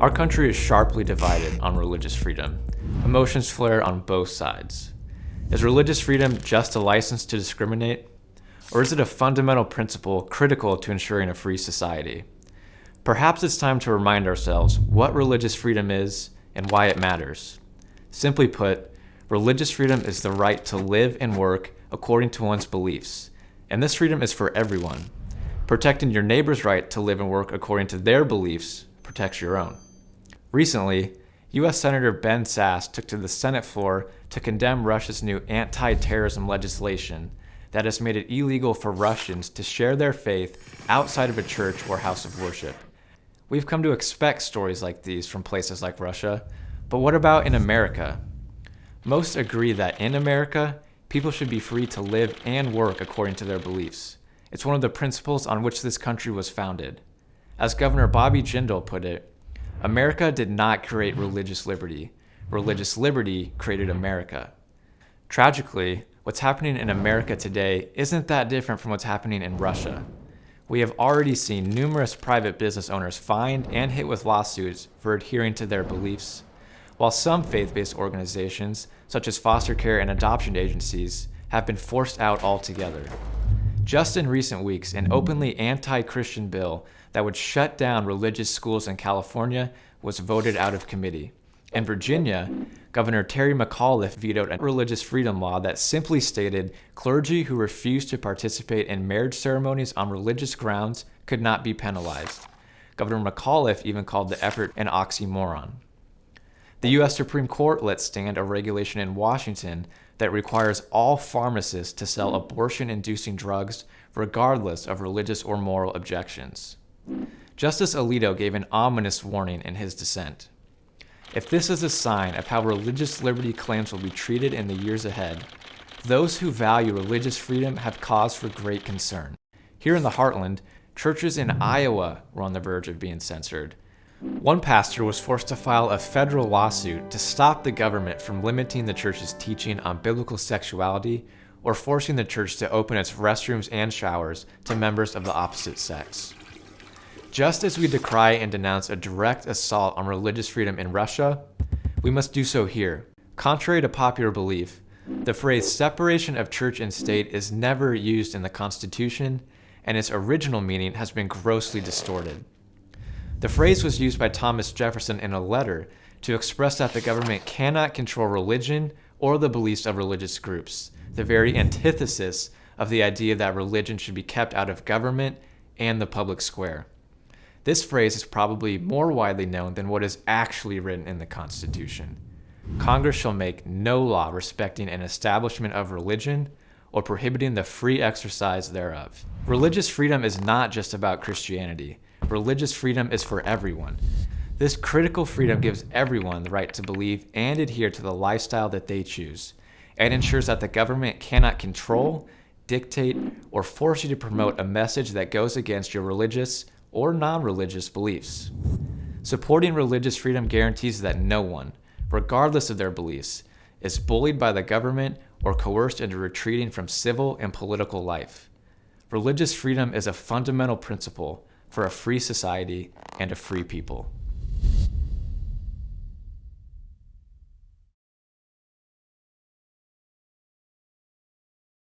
Our country is sharply divided on religious freedom. Emotions flare on both sides. Is religious freedom just a license to discriminate? Or is it a fundamental principle critical to ensuring a free society? Perhaps it's time to remind ourselves what religious freedom is and why it matters. Simply put, religious freedom is the right to live and work according to one's beliefs, and this freedom is for everyone. Protecting your neighbor's right to live and work according to their beliefs protects your own. Recently, U.S. Senator Ben Sasse took to the Senate floor to condemn Russia's new anti-terrorism legislation that has made it illegal for Russians to share their faith outside of a church or house of worship. We've come to expect stories like these from places like Russia, but what about in America? Most agree that in America, people should be free to live and work according to their beliefs. It's one of the principles on which this country was founded. As Governor Bobby Jindal put it, America did not create religious liberty. Religious liberty created America. Tragically, what's happening in America today isn't that different from what's happening in Russia. We have already seen numerous private business owners fined and hit with lawsuits for adhering to their beliefs, while some faith-based organizations, such as foster care and adoption agencies, have been forced out altogether. Just in recent weeks, an openly anti-Christian bill that would shut down religious schools in California was voted out of committee. In Virginia, Governor Terry McAuliffe vetoed a religious freedom law that simply stated clergy who refused to participate in marriage ceremonies on religious grounds could not be penalized. Governor McAuliffe even called the effort an oxymoron. The U.S. Supreme Court let stand a regulation in Washington that requires all pharmacists to sell abortion-inducing drugs regardless of religious or moral objections. Justice Alito gave an ominous warning in his dissent. If this is a sign of how religious liberty claims will be treated in the years ahead, those who value religious freedom have cause for great concern. Here in the heartland, churches in Iowa were on the verge of being censored. One pastor was forced to file a federal lawsuit to stop the government from limiting the church's teaching on biblical sexuality or forcing the church to open its restrooms and showers to members of the opposite sex. Just as we decry and denounce a direct assault on religious freedom in Russia, we must do so here. Contrary to popular belief, the phrase separation of church and state is never used in the Constitution, and its original meaning has been grossly distorted. The phrase was used by Thomas Jefferson in a letter to express that the government cannot control religion or the beliefs of religious groups, the very antithesis of the idea that religion should be kept out of government and the public square. This phrase is probably more widely known than what is actually written in the Constitution. Congress shall make no law respecting an establishment of religion or prohibiting the free exercise thereof. Religious freedom is not just about Christianity. Religious freedom is for everyone. This critical freedom gives everyone the right to believe and adhere to the lifestyle that they choose, and ensures that the government cannot control, dictate, or force you to promote a message that goes against your religious or non-religious beliefs. Supporting religious freedom guarantees that no one, regardless of their beliefs, is bullied by the government or coerced into retreating from civil and political life. Religious freedom is a fundamental principle for a free society and a free people.